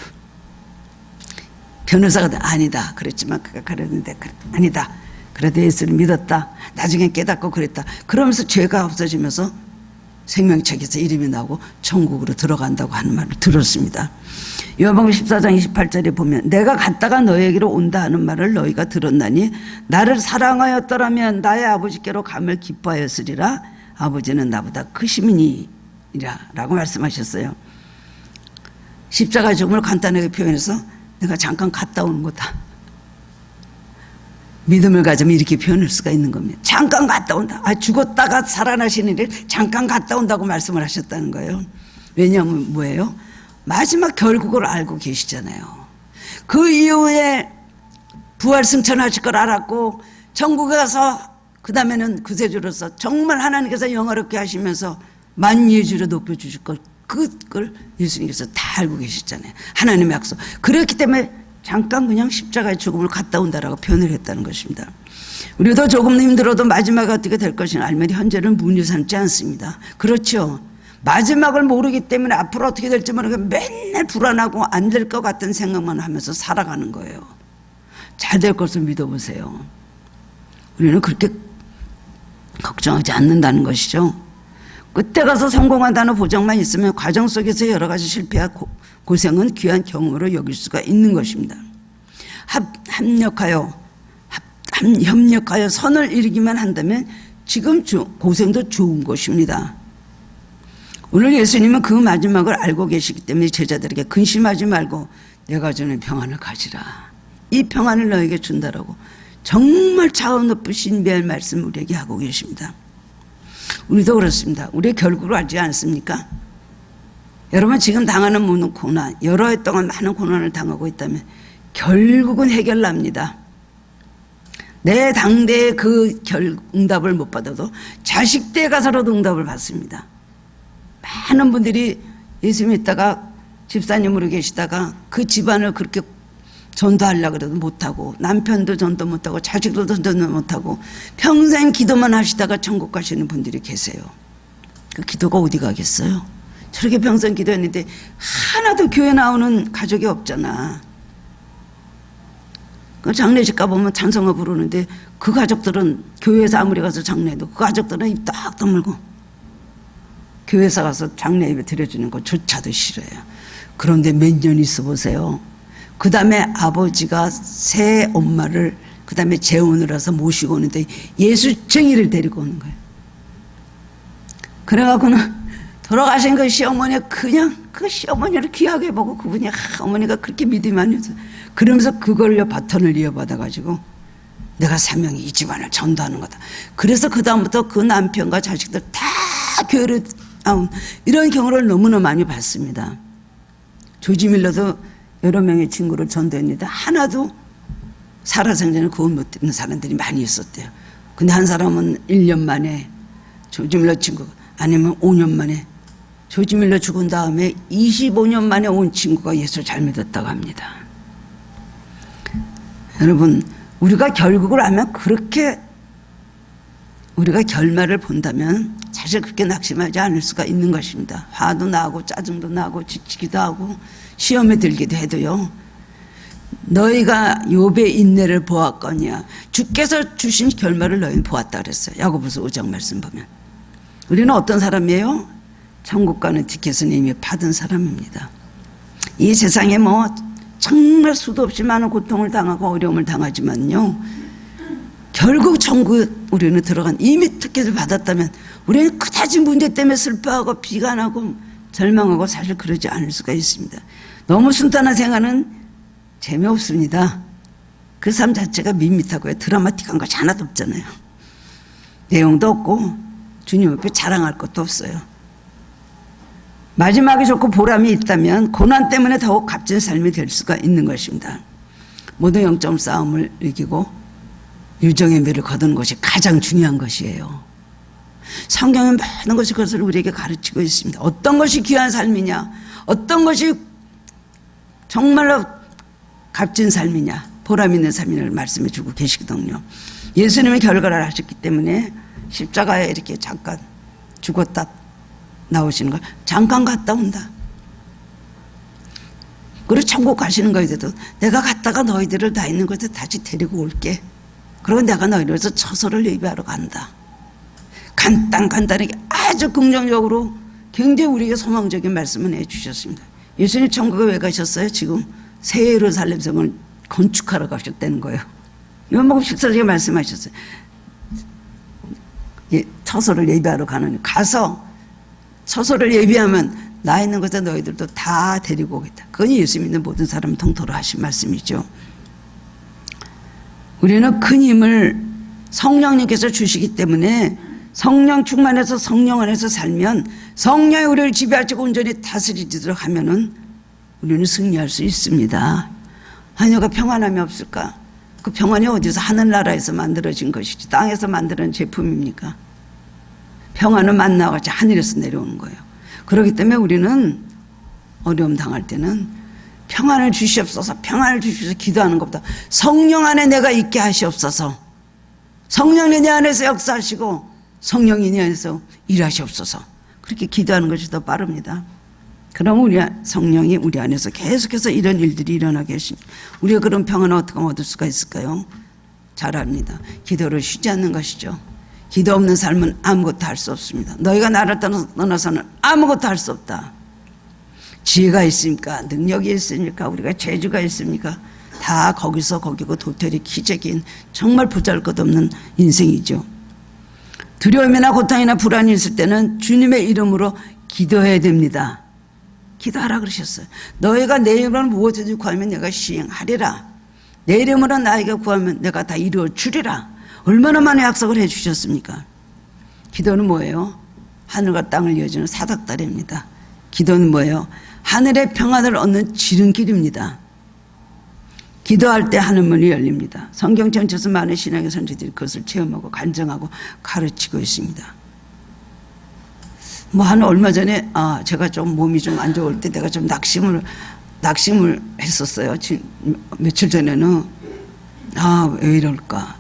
변호사가 아니다. 그랬지만 그가 그랬는데 아니다. 그래도 예수를 믿었다. 나중에 깨닫고 그랬다. 그러면서 죄가 없어지면서 생명책에서 이름이 나오고 천국으로 들어간다고 하는 말을 들었습니다. 요한복음 14장 28절에 보면 내가 갔다가 너에게로 온다 하는 말을 너희가 들었나니 나를 사랑하였더라면 나의 아버지께로 감을 기뻐하였으리라. 아버지는 나보다 크심이니라 라고 말씀하셨어요. 십자가 죽음을 간단하게 표현해서 내가 잠깐 갔다 오는 거다. 믿음을 가지면 이렇게 표현할 수가 있는 겁니다. 잠깐 갔다 온다. 죽었다가 살아나시는 일 잠깐 갔다 온다고 말씀을 하셨다는 거예요. 왜냐하면 뭐예요? 마지막 결국을 알고 계시잖아요. 그 이후에 부활 승천하실 걸 알았고 천국에 가서 그 다음에는 구세주로서 정말 하나님께서 영화롭게 하시면서 만유주로 높여주실 걸 그걸 예수님께서 다 알고 계시잖아요. 하나님의 약속. 그렇기 때문에 잠깐 그냥 십자가의 죽음을 갔다 온다라고 표현을 했다는 것입니다. 우리도 조금 힘들어도 마지막이 어떻게 될 것인가 알면 현재를 무늬 삼지 않습니다. 그렇죠. 마지막을 모르기 때문에 앞으로 어떻게 될지 모르고 맨날 불안하고 안 될 것 같은 생각만 하면서 살아가는 거예요. 잘 될 것을 믿어보세요. 우리는 그렇게 걱정하지 않는다는 것이죠. 끝에 가서 성공한다는 보장만 있으면 과정 속에서 여러 가지 실패와 고생은 귀한 경험으로 여길 수가 있는 것입니다. 협력하여 선을 이루기만 한다면 지금 고생도 좋은 것입니다. 오늘 예수님은 그 마지막을 알고 계시기 때문에 제자들에게 근심하지 말고 내가 주는 평안을 가지라. 이 평안을 너에게 준다라고 정말 차원 높은 신비한 말씀을 우리에게 하고 계십니다. 우리도 그렇습니다. 우리의 결국을 알지 않습니까? 여러분 지금 당하는 모든 고난, 여러 해 동안 많은 고난을 당하고 있다면 결국은 해결납니다. 내 당대에 그 응답을 못 받아도 자식 때 가서라도 응답을 받습니다. 많은 분들이 예수 믿다가 집사님으로 계시다가 그 집안을 그렇게 전도하려고 해도 못하고, 남편도 전도 못하고, 자식도 전도 못하고, 평생 기도만 하시다가 천국 가시는 분들이 계세요. 그 기도가 어디 가겠어요? 저렇게 평생 기도했는데 하나도 교회 나오는 가족이 없잖아. 그 장례식 가보면 찬송가 부르는데 그 가족들은 교회에서 아무리 가서 장례해도 그 가족들은 입 딱 다물고 교회에서 가서 장례 예배 드려주는 것조차도 싫어요. 그런데 몇 년 있어 보세요. 그 다음에 아버지가 새 엄마를 그 다음에 재혼을 해서 모시고 오는데 예수쟁이를 데리고 오는 거예요. 그래갖고는 돌아가신 그 시어머니가 그냥 그 시어머니를 귀하게 보고 그분이 어머니가 그렇게 믿음이 안 있어요. 그러면서 그걸로 바톤을 이어받아가지고 내가 사명이 이 집안을 전도하는 거다. 그래서 그 다음부터 그 남편과 자식들 다 교회를 이런 경우를 너무나 많이 봤습니다. 조지 밀러도 여러 명의 친구를 전도했는데 하나도 살아생전에 구원 못 되는 사람들이 많이 있었대요. 근데 한 사람은 1년 만에, 조지 밀러 친구가 아니면 5년 만에, 조지 밀러 죽은 다음에 25년 만에 온 친구가 예수 잘 믿었다고 합니다. 여러분, 우리가 결국을 하면 그렇게 우리가 결말을 본다면 사실 그렇게 낙심하지 않을 수가 있는 것입니다. 화도 나고 짜증도 나고 지치기도 하고 시험에 들기도 해도요. 너희가 욥의 인내를 보았거니와 주께서 주신 결말을 너희는 보았다 그랬어요. 야고보서 5장 말씀 보면. 우리는 어떤 사람이에요? 천국 가는 티켓은 이미 받은 사람입니다. 이 세상에 정말 수도 없이 많은 고통을 당하고 어려움을 당하지만요, 결국 천국 우리는 들어간, 이미 티켓을 받았다면 우리는 그다지 문제 때문에 슬퍼하고 비관하고 절망하고 사실 그러지 않을 수가 있습니다. 너무 순탄한 생활은 재미없습니다. 그 삶 자체가 밋밋하고요, 드라마틱한 것이 하나도 없잖아요. 내용도 없고 주님 앞에 자랑할 것도 없어요. 마지막이 좋고 보람이 있다면 고난 때문에 더욱 값진 삶이 될 수가 있는 것입니다. 모든 영적 싸움을 이기고 유정의 미를 거두는 것이 가장 중요한 것이에요. 성경은 많은 것이 그것을 우리에게 가르치고 있습니다. 어떤 것이 귀한 삶이냐, 어떤 것이 정말로 값진 삶이냐, 보람 있는 삶이냐를 말씀해 주고 계시거든요. 예수님이 결과를 하셨기 때문에 십자가에 이렇게 잠깐 죽었다 나오시는 걸 잠깐 갔다 온다. 그리고 천국 가시는 거에도 내가 갔다가 너희들을 다 있는 곳에 다시 데리고 올게. 그리고 내가 너희를 위해서 처소를 예비하러 간다. 간단하게 아주 긍정적으로 굉장히 우리에게 소망적인 말씀을 해주셨습니다. 예수님 천국에 왜 가셨어요? 지금 새 예루살렘 성을 건축하러 가셨다는 거예요. 요한복음 14장에 말씀하셨어요. 처소를 예비하러 가는, 가서 처소를 예비하면 나 있는 곳에 너희들도 다 데리고 오겠다. 그건 예수 믿는 모든 사람 통틀어 하신 말씀이죠. 우리는 큰 힘을 성령님께서 주시기 때문에 성령 충만해서 성령 안에서 살면, 성령이 우리를 지배하시고 온전히 다스리도록 하면은 우리는 승리할 수 있습니다. 하녀가 평안함이 없을까? 그 평안이 어디서? 하늘나라에서 만들어진 것이지 땅에서 만드는 제품입니까? 평안은 만나와 같이 하늘에서 내려오는 거예요. 그렇기 때문에 우리는 어려움 당할 때는 평안을 주시옵소서, 평안을 주시옵소서 기도하는 것보다 성령 안에 내가 있게 하시옵소서, 성령이 내 안에서 역사하시고 성령이 내 안에서 일하시옵소서, 그렇게 기도하는 것이 더 빠릅니다. 그럼 성령이 우리 안에서 계속해서 이런 일들이 일어나게 하십니다. 우리가 그런 평안을 어떻게 얻을 수가 있을까요? 잘 압니다. 기도를 쉬지 않는 것이죠. 기도 없는 삶은 아무것도 할 수 없습니다. 너희가 나를 떠나서는 아무것도 할 수 없다. 지혜가 있습니까? 능력이 있습니까? 우리가 재주가 있습니까? 다 거기서 거기고 도토리 기적인 정말 보잘것없는 인생이죠. 두려움이나 고통이나 불안이 있을 때는 주님의 이름으로 기도해야 됩니다. 기도하라 그러셨어요. 너희가 내 이름으로 무엇을 구하면 내가 시행하리라. 내 이름으로 나에게 구하면 내가 다 이루어 주리라. 얼마나 많은 약속을 해 주셨습니까? 기도는 뭐예요? 하늘과 땅을 이어주는 사닥다리입니다. 기도는 뭐예요? 하늘의 평안을 얻는 지름길입니다. 기도할 때 하늘문이 열립니다. 성경 전체에서 많은 신앙의 선지들이 그것을 체험하고 간증하고 가르치고 있습니다. 뭐 한 얼마 전에 제가 좀 몸이 좀 안 좋을 때 내가 좀 낙심을 했었어요. 며칠 전에는 왜 이럴까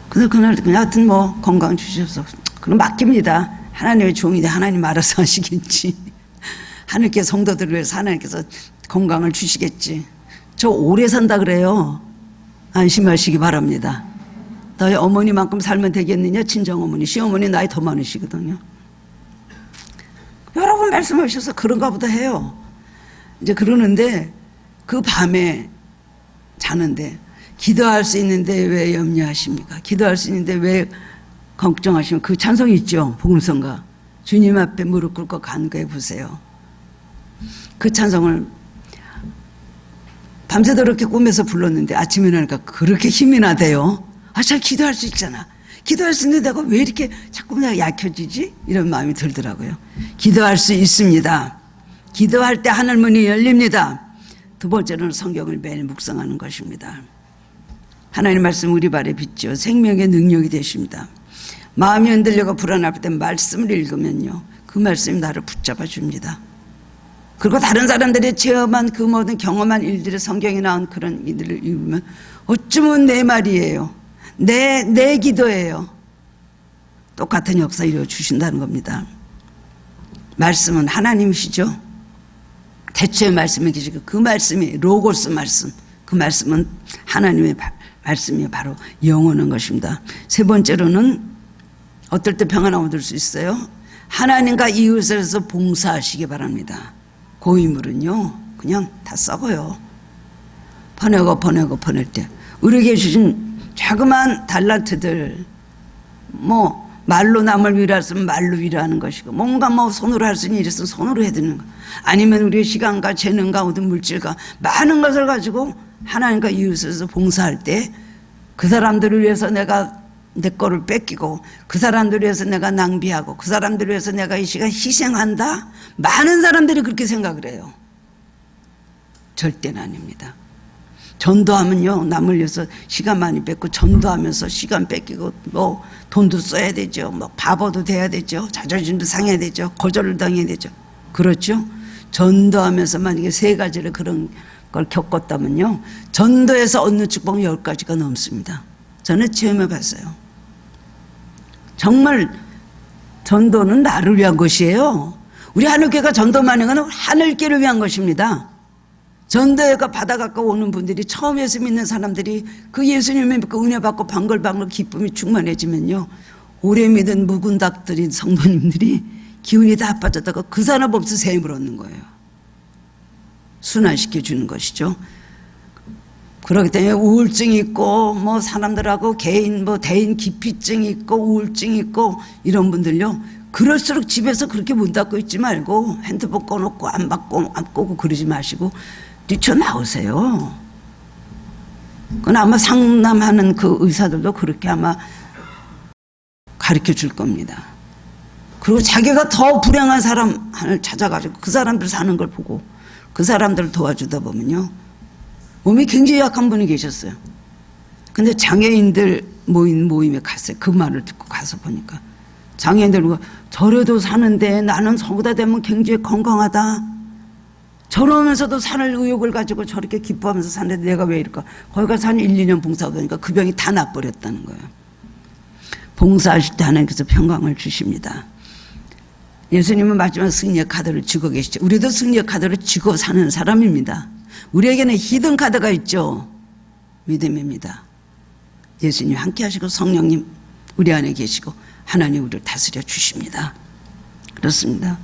그래서 그날 하여튼 뭐 건강 주셔서 그럼 맡깁니다. 하나님의 종인데 하나님 알아서 하시겠지. 하늘께 성도들을 위해서 하나님께서 건강을 주시겠지. 저 오래 산다 그래요. 안심하시기 바랍니다. 너희 어머니만큼 살면 되겠느냐? 친정어머니, 시어머니 나이 더 많으시거든요. 여러 번 말씀하셔서 그런가 보다 해요. 이제 그러는데 그 밤에 자는데 기도할 수 있는데 왜 염려하십니까? 기도할 수 있는데 왜 걱정하십니까? 그 찬송이 있죠. 복음성가. 주님 앞에 무릎 꿇고 간구해 보세요. 그 찬송을 밤새도록 이렇게 꿈에서 불렀는데 아침에 일어나니까 그렇게 힘이 나대요. 잘 기도할 수 있잖아. 기도할 수 있는데 내가 왜 이렇게 자꾸 내가 약해지지? 이런 마음이 들더라고요. 기도할 수 있습니다. 기도할 때 하늘문이 열립니다. 두 번째로는 성경을 매일 묵상하는 것입니다. 하나님 말씀 우리 발에 비추어 생명의 능력이 되십니다. 마음이 흔들리고 불안할 때 말씀을 읽으면요, 그 말씀이 나를 붙잡아 줍니다. 그리고 다른 사람들이 체험한 그 모든 경험한 일들이 성경에 나온 그런 일들을 읽으면 어쩌면 내 말이에요. 내 기도예요. 똑같은 역사 이루어주신다는 겁니다. 말씀은 하나님이시죠. 대초의 말씀이 계시고 그 말씀이 로고스 말씀, 그 말씀은 하나님의 말씀이 바로 영원한 것입니다. 세 번째로는 어떨 때 평안 얻을 수 있어요? 하나님과 이웃을 위해서 봉사하시기 바랍니다. 고인물은요 그냥 다 썩어요. 보내고 때 우리에게 주신 자그마한 달란트들, 뭐 말로 남을 위로하면 말로 위로하는 것이고, 뭔가 뭐 손으로 할 수 있는 일이 있으면 손으로 해드리는 것, 아니면 우리의 시간과 재능과 모든 물질과 많은 것을 가지고 하나님과 이웃에서 봉사할 때 그 사람들을 위해서 내가 내 거를 뺏기고, 그 사람들을 위해서 내가 낭비하고, 그 사람들을 위해서 내가 이 시간 희생한다? 많은 사람들이 그렇게 생각을 해요. 절대는 아닙니다. 전도하면요 남을 위해서 시간 많이 뺏고, 전도하면서 시간 뺏기고 뭐 돈도 써야 되죠, 뭐 바보도 돼야 되죠, 자존심도 상해야 되죠, 거절을 당해야 되죠. 그렇죠? 전도하면서 만약에 세 가지를 그런 걸 겪었다면요 전도에서 얻는 축복은 10가지가 넘습니다. 저는 체험해 봤어요. 정말 전도는 나를 위한 것이에요. 우리 하늘교회가 전도만 하는 건 하늘교회를 위한 것입니다. 전도회가 바다 가까워 오는 분들이, 처음 예수 믿는 사람들이 그 예수님을 믿고 은혜 받고 방글방글 기쁨이 충만해지면요 오래 믿은 묵은 닭들인 성도님들이 기운이 다 빠졌다가 그 사람 없이 새 힘을 얻는 거예요. 순환시켜 주는 것이죠. 그렇기 때문에 우울증이 있고 뭐 사람들하고 개인 뭐 대인 기피증이 있고 우울증이 있고 이런 분들요, 그럴수록 집에서 그렇게 문 닫고 있지 말고 핸드폰 꺼놓고 안 받고 안 끄고 그러지 마시고 뛰쳐나오세요. 그건 아마 상담하는 그 의사들도 그렇게 아마 가르쳐 줄 겁니다. 그리고 자기가 더 불행한 사람을 찾아가지고 그 사람들 사는 걸 보고 그 사람들을 도와주다 보면요 몸이 굉장히 약한 분이 계셨어요. 근데 장애인들 모임에 갔어요. 그 말을 듣고 가서 보니까 장애인들과 저래도 사는데 나는 저보다 되면 굉장히 건강하다, 저러면서도 살 의욕을 가지고 저렇게 기뻐하면서 사는데 내가 왜 이럴까. 거기 가서 한 1, 2년 봉사하다 보니까 그 병이 다 나버렸다는 거예요. 봉사하실 때 하나님께서 평강을 주십니다. 예수님은 마지막 승리의 카드를 쥐고 계시죠. 우리도 승리의 카드를 쥐고 사는 사람입니다. 우리에게는 히든 카드가 있죠. 믿음입니다. 예수님 함께 하시고 성령님 우리 안에 계시고 하나님 우리를 다스려 주십니다. 그렇습니다.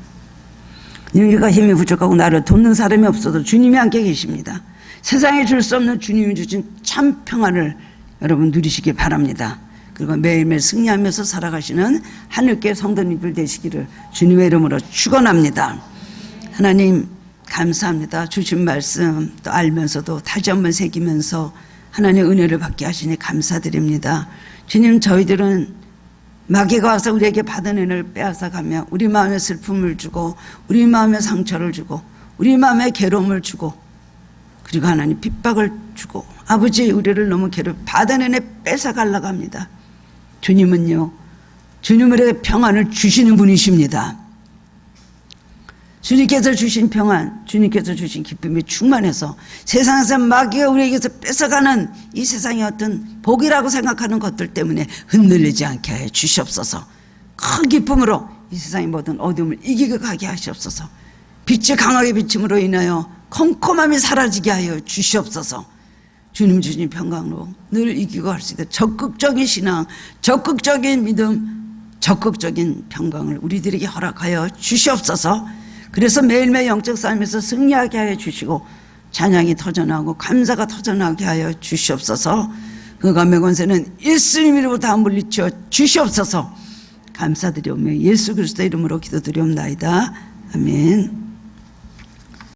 너희가 힘이 부족하고 나를 돕는 사람이 없어도 주님이 함께 계십니다. 세상에 줄 수 없는 주님이 주신 참 평안을 여러분 누리시기 바랍니다. 그리고 매일매일 승리하면서 살아가시는 하늘교회 성도님들 되시기를 주님의 이름으로 축원합니다. 하나님 감사합니다. 주신 말씀 또 알면서도 다시 한번 새기면서 하나님의 은혜를 받게 하시니 감사드립니다. 주님, 저희들은 마귀가 와서 우리에게 받은 은혜를 빼앗아가며 우리 마음에 슬픔을 주고 우리 마음에 상처를 주고 우리 마음에 괴로움을 주고 그리고 하나님 핍박을 주고 아버지 우리를 너무 받은 은혜 뺏어가려고 합니다. 주님은요, 주님에게 평안을 주시는 분이십니다. 주님께서 주신 평안, 주님께서 주신 기쁨이 충만해서 세상에서 마귀가 우리에게서 뺏어가는 이 세상의 어떤 복이라고 생각하는 것들 때문에 흔들리지 않게 하여 주시옵소서. 큰 기쁨으로 이 세상의 모든 어둠을 이기고 가게 하시옵소서. 빛이 강하게 비침으로 인하여 컴컴함이 사라지게 하여 주시옵소서. 주님 주신 평강으로 늘 이기고 할 수 있도록 적극적인 신앙, 적극적인 믿음, 적극적인 평강을 우리들에게 허락하여 주시옵소서. 그래서 매일매일 영적 삶에서 승리하게 하여 주시고 찬양이 터져나오고 감사가 터져나오게 하여 주시옵소서. 그 감의 권세는 예수님으로부터 다 물리쳐 주시옵소서. 감사드리오며 예수 그리스도 이름으로 기도드리옵나이다. 아멘.